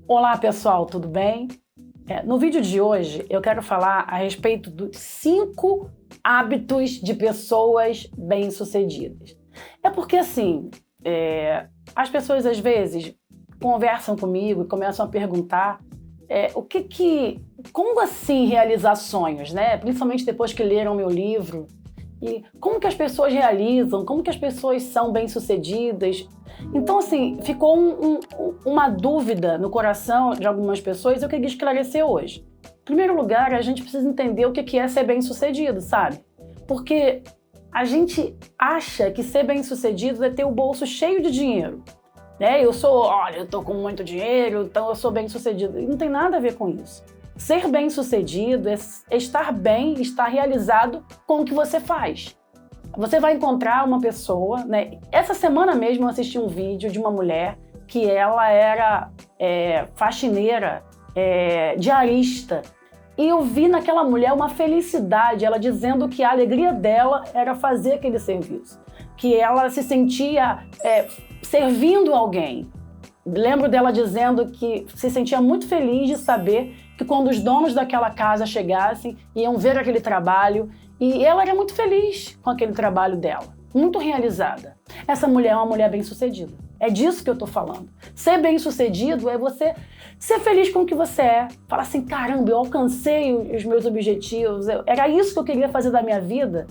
Olá pessoal, tudo bem? No vídeo de hoje eu quero falar a respeito dos 5 hábitos de pessoas bem-sucedidas. É porque assim, as pessoas às vezes conversam comigo e começam a perguntar como assim realizar sonhos, né? Principalmente depois que leram meu livro. E como que as pessoas realizam, como que as pessoas são bem-sucedidas. Então, assim, ficou uma dúvida no coração de algumas pessoas e eu queria esclarecer hoje. Em primeiro lugar, a gente precisa entender o que é ser bem-sucedido, sabe? Porque a gente acha que ser bem-sucedido é ter o bolso cheio de dinheiro. Né? Eu tô com muito dinheiro, então eu sou bem-sucedido. E não tem nada a ver com isso. Ser bem-sucedido é estar bem, estar realizado com o que você faz. Você vai encontrar uma pessoa, né? Essa semana mesmo eu assisti um vídeo de uma mulher que ela era faxineira, diarista. E eu vi naquela mulher uma felicidade, ela dizendo que a alegria dela era fazer aquele serviço. Que ela se sentia servindo alguém. Lembro dela dizendo que se sentia muito feliz de saber que quando os donos daquela casa chegassem, iam ver aquele trabalho, e ela era muito feliz com aquele trabalho dela, muito realizada. Essa mulher é uma mulher bem-sucedida. É disso que eu tô falando. Ser bem-sucedido é você ser feliz com o que você é. Falar assim, caramba, eu alcancei os meus objetivos, era isso que eu queria fazer da minha vida.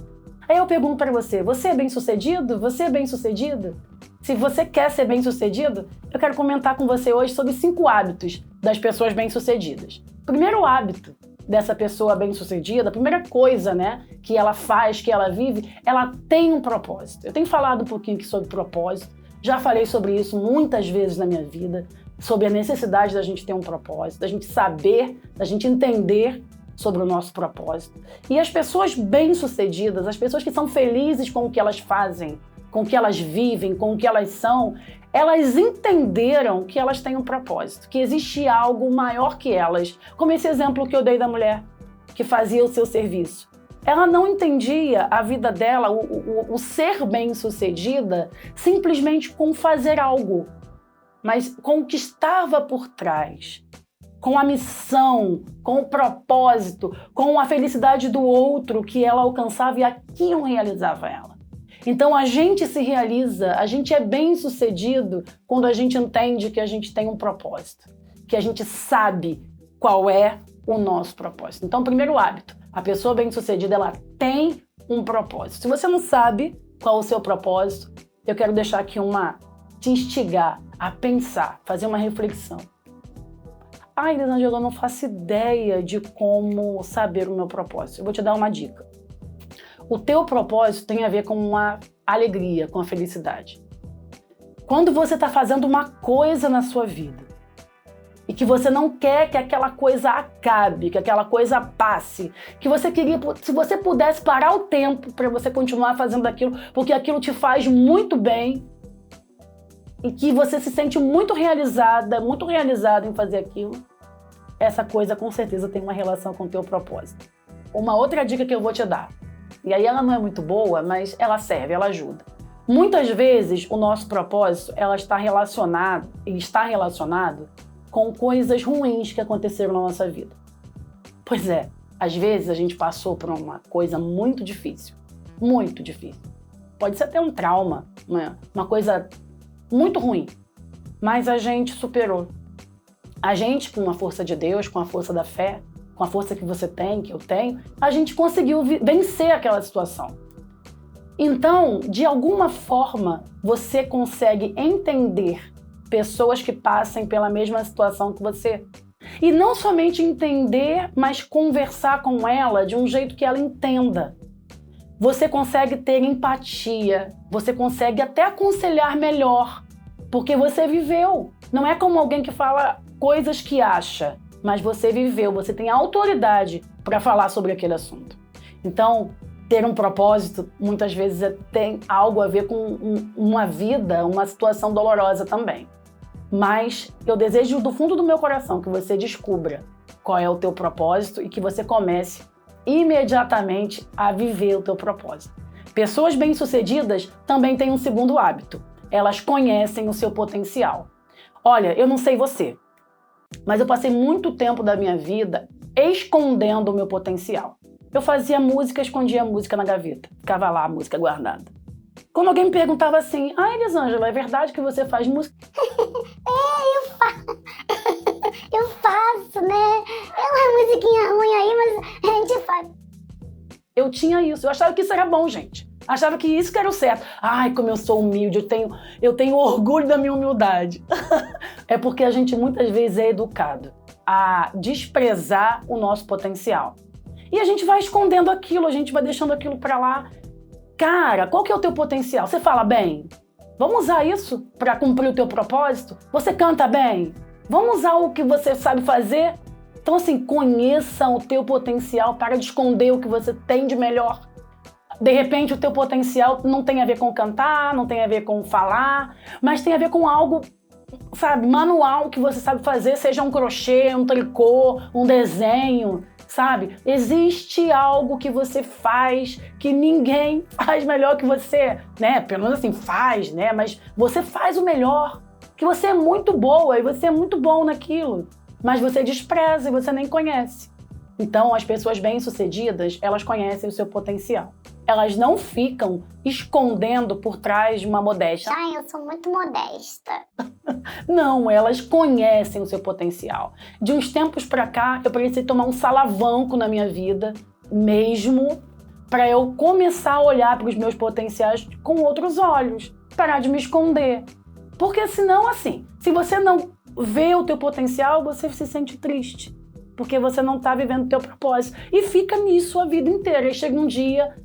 Aí eu pergunto para você é bem-sucedido? Você é bem-sucedida? Se você quer ser bem-sucedido, eu quero comentar com você hoje sobre 5 hábitos das pessoas bem-sucedidas. Primeiro hábito dessa pessoa bem-sucedida, a primeira coisa, né, que ela faz, que ela vive, ela tem um propósito. Eu tenho falado um pouquinho aqui sobre propósito, já falei sobre isso muitas vezes na minha vida, sobre a necessidade da gente ter um propósito, da gente saber, da gente entender sobre o nosso propósito. E as pessoas bem-sucedidas, as pessoas que são felizes com o que elas fazem, com o que elas vivem, com o que elas são, elas entenderam que elas têm um propósito, que existe algo maior que elas. Como esse exemplo que eu dei da mulher que fazia o seu serviço. Ela não entendia a vida dela, o ser bem-sucedida, simplesmente com fazer algo, mas com o que estava por trás. Com a missão, com o propósito, com a felicidade do outro que ela alcançava e aquilo realizava ela. Então a gente se realiza, a gente é bem-sucedido quando a gente entende que a gente tem um propósito, que a gente sabe qual é o nosso propósito. Então, primeiro hábito, a pessoa bem-sucedida, ela tem um propósito. Se você não sabe qual é o seu propósito, eu quero deixar aqui te instigar a pensar, fazer uma reflexão. Ai, Elisângela, eu não faço ideia de como saber o meu propósito. Eu vou te dar uma dica. O teu propósito tem a ver com a alegria, com a felicidade. Quando você está fazendo uma coisa na sua vida e que você não quer que aquela coisa acabe, que aquela coisa passe, que você queria, se você pudesse parar o tempo para você continuar fazendo aquilo, porque aquilo te faz muito bem e que você se sente muito realizado em fazer aquilo, essa coisa com certeza tem uma relação com o teu propósito. Uma outra dica que eu vou te dar, e aí ela não é muito boa, mas ela serve, ela ajuda. Muitas vezes o nosso propósito está relacionado com coisas ruins que aconteceram na nossa vida. Pois é, às vezes a gente passou por uma coisa muito difícil, muito difícil. Pode ser até um trauma, uma coisa muito ruim, mas a gente superou. A gente, com a força de Deus, com a força da fé, com a força que você tem, que eu tenho, a gente conseguiu vencer aquela situação. Então, de alguma forma, você consegue entender pessoas que passem pela mesma situação que você. E não somente entender, mas conversar com ela de um jeito que ela entenda. Você consegue ter empatia, você consegue até aconselhar melhor, porque você viveu. Não é como alguém que fala coisas que acha, mas você viveu, você tem autoridade para falar sobre aquele assunto. Então, ter um propósito, muitas vezes, tem algo a ver com uma vida, uma situação dolorosa também. Mas eu desejo do fundo do meu coração que você descubra qual é o teu propósito e que você comece imediatamente a viver o teu propósito. Pessoas bem-sucedidas também têm um segundo hábito. Elas conhecem o seu potencial. Olha, eu não sei você, Mas eu passei muito tempo da minha vida escondendo o meu potencial. Eu fazia música, escondia a música na gaveta. Ficava lá a música guardada. Quando alguém me perguntava assim, Elisângela, é verdade que você faz música? Eu faço. Eu faço, né? É uma musiquinha ruim aí, mas a gente faz. Eu tinha isso. Eu achava que isso era bom, gente. Achava que isso que era o certo. Ai, como eu sou humilde, eu tenho orgulho da minha humildade. É porque a gente muitas vezes é educado a desprezar o nosso potencial. E a gente vai escondendo aquilo, a gente vai deixando aquilo pra lá. Cara, qual que é o teu potencial? Você fala bem? Vamos usar isso para cumprir o teu propósito? Você canta bem? Vamos usar o que você sabe fazer? Então, assim, conheça o teu potencial, para de esconder o que você tem de melhor. De repente, o teu potencial não tem a ver com cantar, não tem a ver com falar, mas tem a ver com algo, sabe, manual que você sabe fazer, seja um crochê, um tricô, um desenho, sabe? Existe algo que você faz que ninguém faz melhor que você, né? Pelo menos assim, faz, né? Mas você faz o melhor, que você é muito boa e você é muito bom naquilo, mas você despreza e você nem conhece. Então, as pessoas bem-sucedidas, elas conhecem o seu potencial. Elas não ficam escondendo por trás de uma modéstia. Ai, eu sou muito modesta. Não, elas conhecem o seu potencial. De uns tempos pra cá, eu precisei tomar um salavanco na minha vida, mesmo, para eu começar a olhar para os meus potenciais com outros olhos, parar de me esconder. Porque senão, assim, se você não vê o teu potencial, você se sente triste, porque você não está vivendo o teu propósito. E fica nisso a vida inteira. E chega um dia,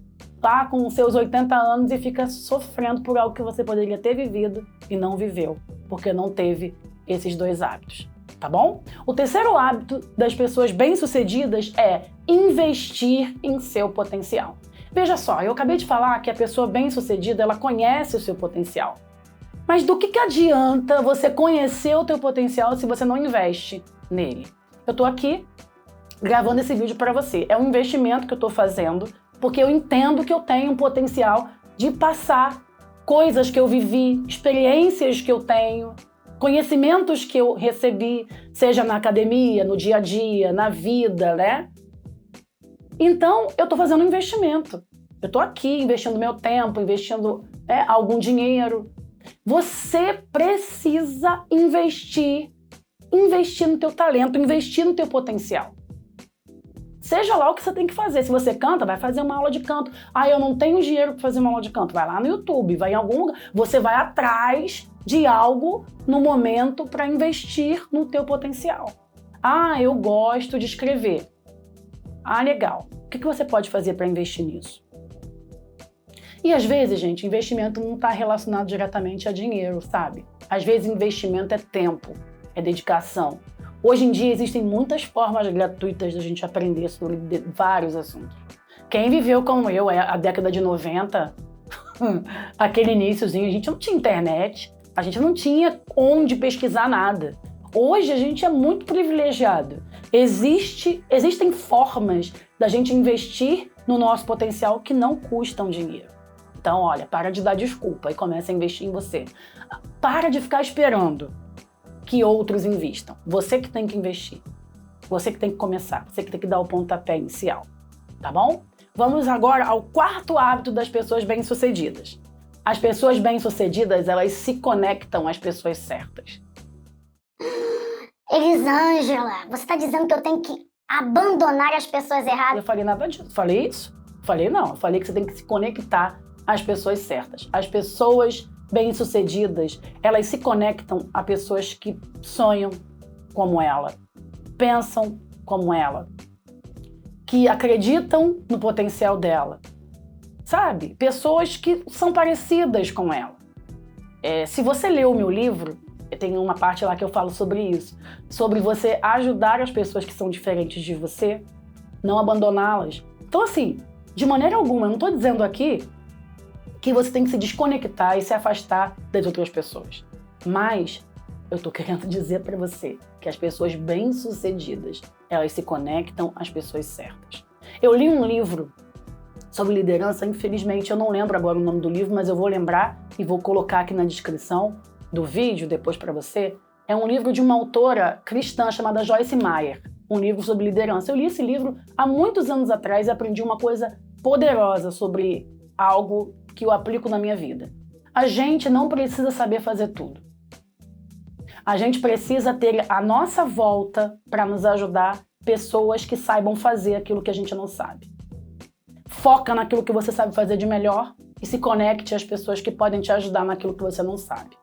tá com seus 80 anos e fica sofrendo por algo que você poderia ter vivido e não viveu, porque não teve esses dois hábitos, tá bom? O terceiro hábito das pessoas bem-sucedidas é investir em seu potencial. Veja só, eu acabei de falar que a pessoa bem-sucedida, ela conhece o seu potencial. Mas do que adianta você conhecer o teu potencial se você não investe nele? Eu tô aqui gravando esse vídeo para você. É um investimento que eu tô fazendo porque eu entendo que eu tenho um potencial de passar coisas que eu vivi, experiências que eu tenho, conhecimentos que eu recebi, seja na academia, no dia a dia, na vida, né? Então, eu tô fazendo um investimento. Eu tô aqui investindo meu tempo, investindo algum dinheiro. Você precisa investir no teu talento, investir no teu potencial. Seja lá o que você tem que fazer. Se você canta, vai fazer uma aula de canto. Eu não tenho dinheiro para fazer uma aula de canto. Vai lá no YouTube, vai em algum lugar. Você vai atrás de algo no momento para investir no teu potencial. Eu gosto de escrever. Legal. O que você pode fazer para investir nisso? E às vezes, gente, investimento não está relacionado diretamente a dinheiro, sabe? Às vezes, investimento é tempo, é dedicação. Hoje em dia existem muitas formas gratuitas de a gente aprender sobre vários assuntos. Quem viveu como eu, a década de 90, aquele iniciozinho, a gente não tinha internet, a gente não tinha onde pesquisar nada. Hoje a gente é muito privilegiado. Existem formas da gente investir no nosso potencial que não custam dinheiro. Então, olha, para de dar desculpa e começa a investir em você. Para de ficar esperando que outros investam. Você que tem que investir. Você que tem que começar. Você que tem que dar o pontapé inicial. Tá bom? Vamos agora ao quarto hábito das pessoas bem-sucedidas. As pessoas bem-sucedidas, elas se conectam às pessoas certas. Elisângela, você tá dizendo que eu tenho que abandonar as pessoas erradas? Eu falei nada disso. Falei isso? Falei não. Eu falei que você tem que se conectar às pessoas certas. As pessoas bem-sucedidas, elas se conectam a pessoas que sonham como ela, pensam como ela, que acreditam no potencial dela, sabe? Pessoas que são parecidas com ela. Se você leu o meu livro, tem uma parte lá que eu falo sobre isso, sobre você ajudar as pessoas que são diferentes de você, não abandoná-las. Então, assim, de maneira alguma, eu não estou dizendo aqui que você tem que se desconectar e se afastar das outras pessoas. Mas eu tô querendo dizer para você que as pessoas bem-sucedidas, elas se conectam às pessoas certas. Eu li um livro sobre liderança, infelizmente eu não lembro agora o nome do livro, mas eu vou lembrar e vou colocar aqui na descrição do vídeo depois para você, É um livro de uma autora cristã chamada Joyce Meyer, um livro sobre liderança. Eu li esse livro há muitos anos atrás e aprendi uma coisa poderosa sobre algo que eu aplico na minha vida. A gente não precisa saber fazer tudo. A gente precisa ter à nossa volta, para nos ajudar, pessoas que saibam fazer aquilo que a gente não sabe. Foca naquilo que você sabe fazer de melhor e se conecte às pessoas que podem te ajudar naquilo que você não sabe.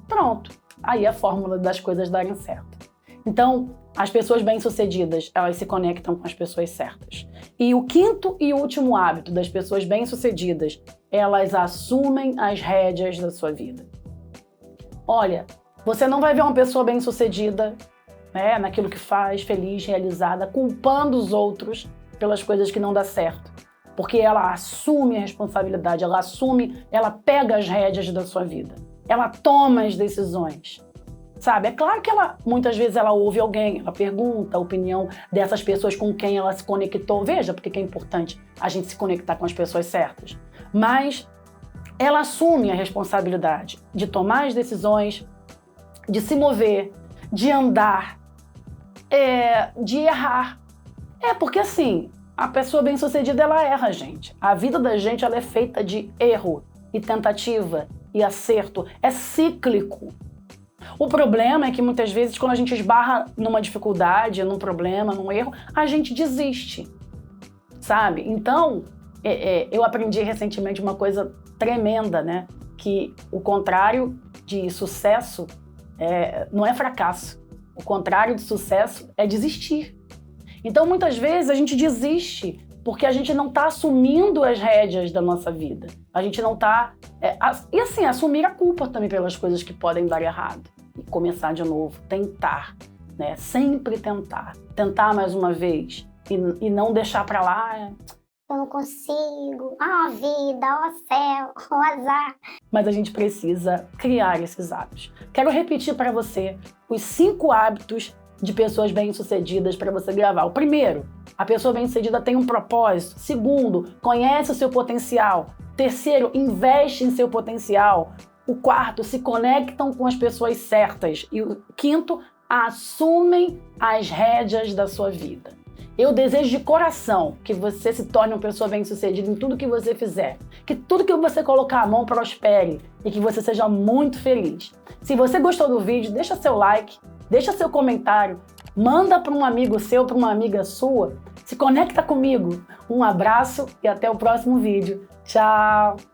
Pronto. Aí a fórmula das coisas darem certo. Então, as pessoas bem-sucedidas, elas se conectam com as pessoas certas. E o quinto e último hábito das pessoas bem-sucedidas, elas assumem as rédeas da sua vida. Olha, você não vai ver uma pessoa bem-sucedida, né, naquilo que faz, feliz, realizada, culpando os outros pelas coisas que não dão certo. Porque ela assume a responsabilidade, ela pega as rédeas da sua vida. Ela toma as decisões. Sabe? É claro que muitas vezes ela ouve alguém, ela pergunta a opinião dessas pessoas com quem ela se conectou. Veja, porque é importante a gente se conectar com as pessoas certas. Mas ela assume a responsabilidade de tomar as decisões, de se mover, de andar, de errar. Porque assim, a pessoa bem-sucedida, ela erra, gente. A vida da gente, ela é feita de erro e tentativa e acerto. É cíclico. O problema é que muitas vezes, quando a gente esbarra numa dificuldade, num problema, num erro, a gente desiste, sabe? Então, eu aprendi recentemente uma coisa tremenda, né? Que o contrário de sucesso não é fracasso. O contrário de sucesso é desistir. Então, muitas vezes, a gente desiste porque a gente não está assumindo as rédeas da nossa vida. A gente não está... E assim, assumir a culpa também pelas coisas que podem dar errado. E começar de novo, tentar, né? Sempre tentar. Tentar mais uma vez e não deixar para lá. Eu não consigo. A vida, ó céu, ó azar. Mas a gente precisa criar esses hábitos. Quero repetir para você os 5 hábitos de pessoas bem-sucedidas para você gravar. O primeiro, a pessoa bem-sucedida tem um propósito. Segundo, conhece o seu potencial. Terceiro, investe em seu potencial. O quarto, se conectam com as pessoas certas. E o quinto, assumem as rédeas da sua vida. Eu desejo de coração que você se torne uma pessoa bem-sucedida em tudo que você fizer. Que tudo que você colocar a mão prospere e que você seja muito feliz. Se você gostou do vídeo, deixa seu like, deixa seu comentário, manda para um amigo seu, para uma amiga sua. Se conecta comigo. Um abraço e até o próximo vídeo. Tchau!